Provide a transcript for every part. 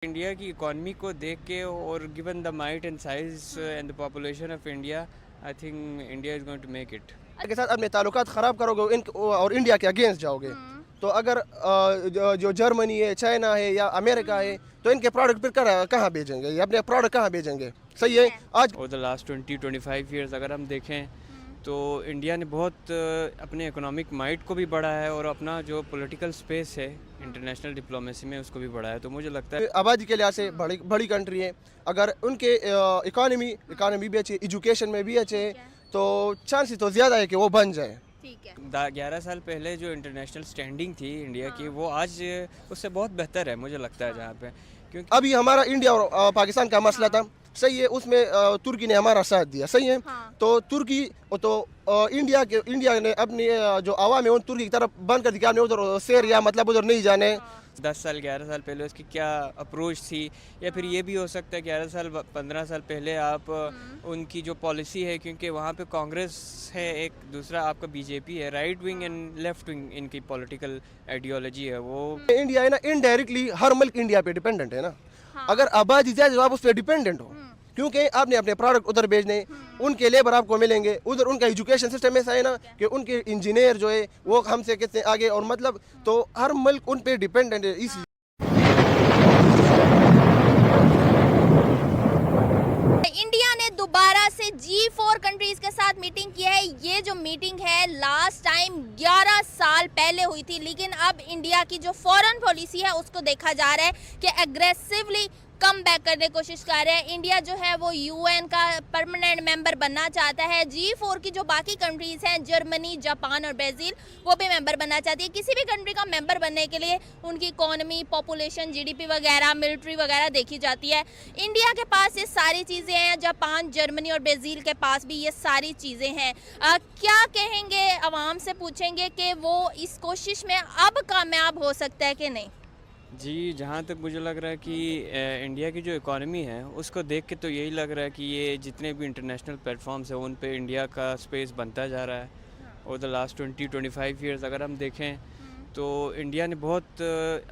India की economy को देख के और given the might and size and the population of India, I think India is going to make it. के साथ अपने ताल्लुकात ख़राब करोगे और इंडिया के अगेंस्ट जाओगे। तो अगर जो जर्मनी है, चाइना है या अमेरिका है, तो इनके प्रोडक्ट फिर कहाँ भेजेंगे? ये अपने प्रोडक्ट कहाँ भेजेंगे? सही है। आज और द लास्ट 20-25 ईयर्स अगर हम देखें तो इंडिया ने बहुत अपने इकोनॉमिक माइट को भी बढ़ा है और अपना जो पॉलिटिकल स्पेस है इंटरनेशनल डिप्लोमेसी में उसको भी बढ़ा है। तो मुझे लगता है आबादी के लिहाज से बड़ी बड़ी कंट्री है। अगर उनके इकानमी भी अच्छी, एजुकेशन में भी अच्छे हैं, तो चांसेस तो ज़्यादा है कि वो बन जाए। ठीक है। 11 साल पहले जो इंटरनेशनल स्टैंडिंग थी इंडिया की, वो आज उससे बहुत बेहतर है मुझे लगता है। जहाँ पे क्योंकि अभी हमारा इंडिया और पाकिस्तान का मसला था, सही है, उसमें तुर्की ने हमारा साथ दिया, सही है। हाँ। तो तुर्की तो इंडिया ने अपनी जो आवाम है उन तुर्की की तरफ बंद कर दिया, उधर शेर या मतलब उधर नहीं जाने। 10 साल 11 साल पहले उसकी क्या अप्रोच थी, या फिर ये भी हो सकता है 11 साल 15 साल पहले आप उनकी जो पॉलिसी है, क्योंकि वहाँ पे कांग्रेस है, एक दूसरा आपका बीजेपी है, right wing and left wing इनकी पॉलिटिकल आइडियोलॉजी है वो। इंडिया है ना, इनडायरेक्टली हर मुल्क इंडिया पे डिपेंडेंट है ना। अगर आबादी ज्यादा तो आप उस पर डिपेंडेंट हो, क्योंकि आपने अपने प्रोडक्ट उधर भेजने, उनके लेबर आपको मिलेंगे उधर। उनका एजुकेशन सिस्टम ऐसा है ना कि उनके इंजीनियर जो है वो हमसे कितने आगे, और मतलब तो हर मुल्क उन पे डिपेंडेंट है। इसलिए इंडिया ने दोबारा से G4 कंट्रीज के साथ मीटिंग की है। ये जो मीटिंग है लास्ट टाइम 11 साल पहले हुई थी, लेकिन अब इंडिया की जो फॉरेन पॉलिसी है उसको देखा जा रहा है कि एग्रेसिवली कम बैक करने की कोशिश कर रहे हैं। इंडिया जो है वो यूएन का परमानेंट मेंबर बनना चाहता है। G4 की जो बाकी कंट्रीज हैं, जर्मनी, जापान और ब्राज़ील, वो भी मेंबर बनना चाहती है। किसी भी कंट्री का मेंबर बनने के लिए उनकी इकोनॉमी, पॉपुलेशन, जीडीपी वगैरह, मिलिट्री वगैरह देखी जाती है। इंडिया के पास ये सारी चीज़ें हैं, जापान, जर्मनी और ब्राज़ील के पास भी ये सारी चीज़ें हैं। क्या कहेंगे, आवाम से पूछेंगे कि वो इस कोशिश में अब कामयाब हो सकता है कि नहीं? जी, जहाँ तक मुझे लग रहा है कि इंडिया की जो इकॉनमी है उसको देख के तो यही लग रहा है कि ये जितने भी इंटरनेशनल प्लेटफॉर्म्स हैं उन पे इंडिया का स्पेस बनता जा रहा है। और द लास्ट 20-25 ईयर्स अगर हम देखें तो इंडिया ने बहुत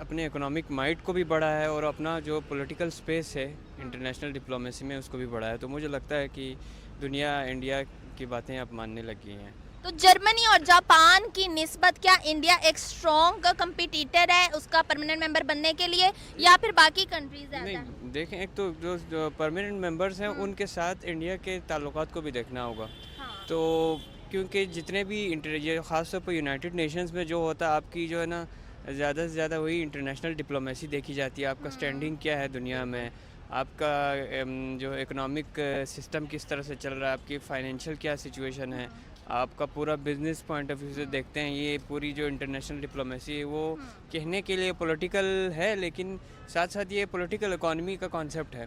अपने इकोनॉमिक माइट को भी बढ़ा है और अपना जो पॉलिटिकल स्पेस है इंटरनेशनल डिप्लोमेसी में उसको भी बढ़ा है। तो मुझे लगता है कि दुनिया इंडिया की बातें अब मानने लगी हैं। तो जर्मनी और जापान की निस्बत क्या इंडिया एक स्ट्रॉन्ग कंपटीटर है उसका परमानेंट मेंबर बनने के लिए, या फिर बाकी कंट्रीज नहीं, है? देखें, एक तो जो परमानेंट मेंबर्स हैं उनके साथ इंडिया के ताल्लुकात को भी देखना होगा। हाँ। तो क्योंकि जितने भी ये ख़ासतौर पर यूनाइटेड नेशंस में जो होता है आपकी जो है ना, ज़्यादा से ज़्यादा वही इंटरनेशनल डिप्लोमेसी देखी जाती है। आपका स्टैंडिंग क्या है दुनिया में, आपका जो इकोनॉमिक सिस्टम किस तरह से चल रहा है, आपकी फाइनेंशियल क्या सिचुएशन है, आपका पूरा बिजनेस पॉइंट ऑफ व्यू से देखते हैं। ये पूरी जो इंटरनेशनल डिप्लोमेसी है वो कहने के लिए पॉलिटिकल है, लेकिन साथ साथ ये पॉलिटिकल इकॉनमी का कॉन्सेप्ट है।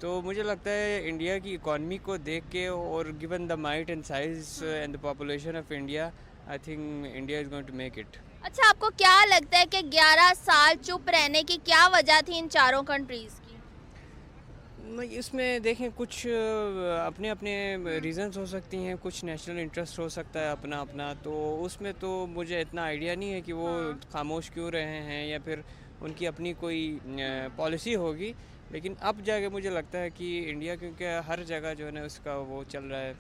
तो मुझे लगता है इंडिया की इकॉनमी को देख के और given the might and size and the population of India, I think India is going to make it. अच्छा, आपको क्या लगता है कि 11 साल चुप रहने की क्या वजह थी इन चारों कंट्रीज की? नहीं, इसमें देखें कुछ अपने अपने रीजंस हो सकती हैं, कुछ नेशनल इंटरेस्ट हो सकता है अपना अपना। तो उसमें तो मुझे इतना आइडिया नहीं है कि वो खामोश क्यों रहे हैं या फिर उनकी अपनी कोई पॉलिसी होगी। लेकिन अब जाके मुझे लगता है कि इंडिया, क्योंकि हर जगह जो है ना उसका वो चल रहा है,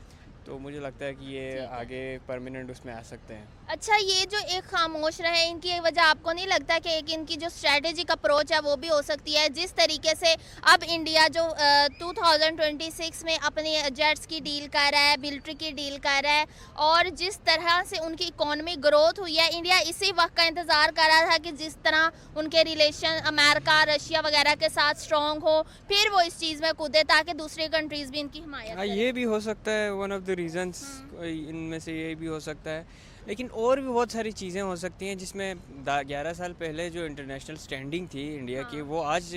तो मुझे लगता है कि ये आगे परमानेंट उसमें आ सकते हैं। अच्छा, ये जो एक खामोश रहे, इनकी वजह आपको नहीं लगता कि एक इनकी जो स्ट्रेटेजिक अप्रोच है वो भी हो सकती है? जिस तरीके से अब इंडिया जो 2026 में अपनी जेट्स की डील कर रहा है, मिलिट्री की डील कर रहा है, और जिस तरह से उनकी इकोनॉमी ग्रोथ हुई है, इंडिया इसी वक्त का इंतज़ार कर रहा था कि जिस तरह उनके रिलेशन अमेरिका, रशिया वगैरह के साथ स्ट्रॉन्ग हो, फिर वो इस चीज़ में कूदे ताकि दूसरी कंट्रीज़ भी इनकी हिमायत हाँ, करें। ये भी हो सकता है, वन ऑफ द रीजंस इनमें से ये भी हो सकता है। लेकिन और भी बहुत सारी चीज़ें हो सकती हैं जिसमें 11 साल पहले जो इंटरनेशनल स्टैंडिंग थी इंडिया की, वो आज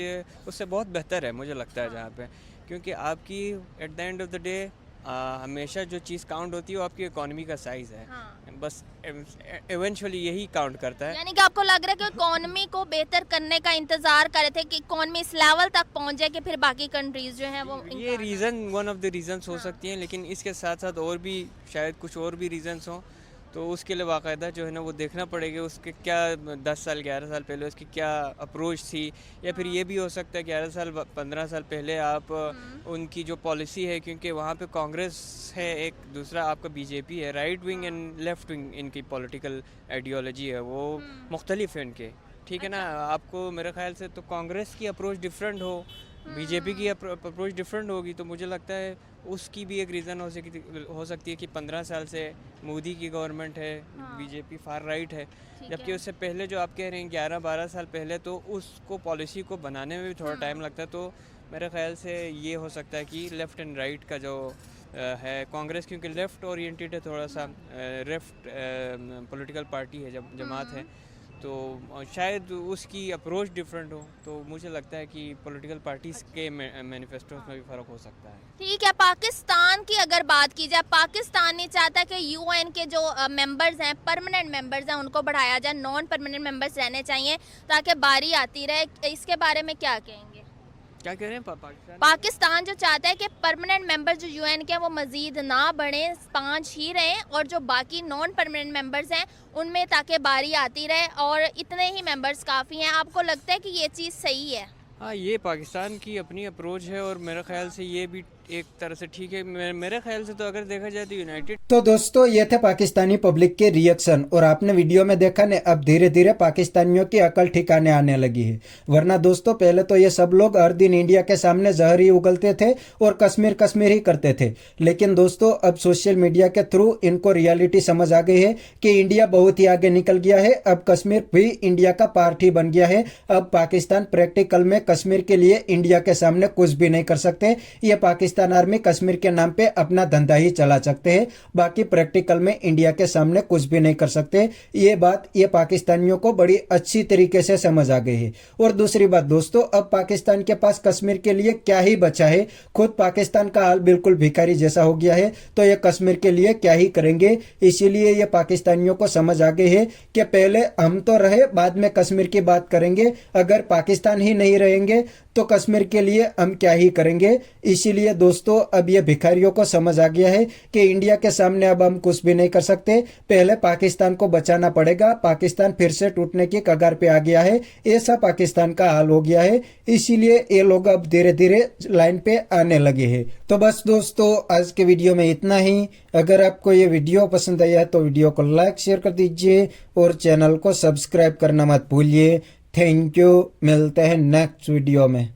उससे बहुत बेहतर है मुझे लगता है। जहाँ पे क्योंकि आपकी at the end of the day हमेशा जो चीज़ काउंट होती है वो आपकी इकोनॉमी का साइज़ है। हाँ। बस इवेंचुअली यही काउंट करता है। यानी कि आपको लग रहा है कि इकोनॉमी को बेहतर करने का इंतजार कर रहे थे कि इकोनॉमी इस लेवल तक पहुंच जाए कि फिर बाकी कंट्रीज जो हैं वो ये reason one of the reasons हो सकती हैं, लेकिन इसके साथ साथ और भी शायद कुछ और भी रीजंस हों। तो उसके लिए बाकायदा जो है ना वो देखना पड़ेगा उसके क्या 10 साल 11 साल पहले उसकी क्या अप्रोच थी, या फिर ये भी हो सकता है 11 साल 15 साल पहले आप उनकी जो पॉलिसी है, क्योंकि वहाँ पे कांग्रेस है, एक दूसरा आपका बीजेपी है, right wing and left wing इनकी पॉलिटिकल आइडियोलॉजी है, वो मुख्तलिफ है इनके, ठीक है ना। आपको मेरे ख्याल से तो कांग्रेस की अप्रोच डिफरेंट हो, बीजेपी की अप्रोच डिफरेंट होगी, तो मुझे लगता है उसकी भी एक रीज़न हो सकती है कि 15 साल से मोदी की गवर्नमेंट है, बीजेपी फार राइट है, जबकि उससे पहले जो आप कह रहे हैं 11-12 साल पहले, तो उसको पॉलिसी को बनाने में भी थोड़ा टाइम लगता है। तो मेरे ख्याल से ये हो सकता है कि लेफ़्ट एंड राइट का जो है कांग्रेस, क्योंकि लेफ़्ट ओरिएंटेड है, थोड़ा सा लेफ़्ट पॉलिटिकल पार्टी है, जमात है, तो शायद उसकी अप्रोच डिफरेंट हो, तो मुझे लगता है कि पॉलिटिकल पार्टीज़ के मैनिफेस्टोस में भी फ़र्क हो सकता है। ठीक है, पाकिस्तान की अगर बात की जाए, पाकिस्तान नहीं चाहता कि यूएन के जो मेंबर्स हैं, परमानेंट मेंबर्स हैं, उनको बढ़ाया जाए, नॉन परमानेंट मेंबर्स रहने चाहिए ताकि बारी आती रहे। इसके बारे में क्या कहेंगे? क्या कह रहे हैं पाकिस्तान? पाकिस्तान जो चाहता है कि परमानेंट मेंबर जो यूएन के हैं वो मजीद ना बढ़े, 5 ही रहें, और जो बाकी नॉन परमानेंट मेंबर्स हैं उनमें ताकि बारी आती रहे, और इतने ही मेंबर्स काफ़ी हैं। आपको लगता है कि ये चीज़ सही है? हाँ, ये पाकिस्तान की अपनी अप्रोच है, और मेरे ख्याल से ये भी एक तरह से ठीक है। मेरे ख्याल से तो अगर देखा जाए तो यूनाइटेड। तो दोस्तों ये थे पाकिस्तानी पब्लिक के रिएक्शन, और आपने वीडियो में देखा ने अब धीरे धीरे पाकिस्तानियों की अकल ठिकाने आने लगी है। वरना दोस्तों पहले तो ये सब लोग हर दिन इंडिया के सामने जहर ही उगलते थे और कश्मीर कश्मीर ही करते थे, लेकिन दोस्तों अब सोशल मीडिया के थ्रू इनको रियलिटी समझ आ गई है कि इंडिया बहुत ही आगे निकल गया है। अब कश्मीर भी इंडिया का पार्ट ही बन गया है। अब पाकिस्तान प्रैक्टिकल में कश्मीर के लिए इंडिया के सामने कुछ भी नहीं कर सकते। ये पाकिस्तान आर्मी कश्मीर के नाम पे अपना धंधा ही चला सकते हैं, बाकी प्रैक्टिकल में इंडिया के सामने कुछ भी नहीं कर सकते। ये बात ये पाकिस्तानियों को बड़ी अच्छी तरीके से समझ आ गई है। और दूसरी बात दोस्तों, अब पाकिस्तान के पास कश्मीर के लिए क्या ही बचा है। खुद पाकिस्तान का हाल बिल्कुल भिखारी जैसा हो गया है, तो ये कश्मीर के लिए क्या ही करेंगे। इसीलिए ये पाकिस्तानियों को समझ आ गई है कि पहले हम तो रहे, बाद में कश्मीर की बात करेंगे। अगर पाकिस्तान ही नहीं रहेंगे तो कश्मीर के लिए हम क्या ही करेंगे। इसीलिए दोस्तों अब ये भिखारियों को समझ आ गया है कि इंडिया के सामने अब हम कुछ भी नहीं कर सकते, पहले पाकिस्तान को बचाना पड़ेगा। पाकिस्तान फिर से टूटने की कगार पे आ गया है, ऐसा पाकिस्तान का हाल हो गया है। इसीलिए ये लोग अब धीरे धीरे लाइन पे आने लगे हैं। तो बस दोस्तों आज के वीडियो में इतना ही। अगर आपको ये वीडियो पसंद आया तो वीडियो को लाइक शेयर कर दीजिए और चैनल को सब्सक्राइब करना मत भूलिए। थैंक यू, मिलते हैं नेक्स्ट वीडियो में।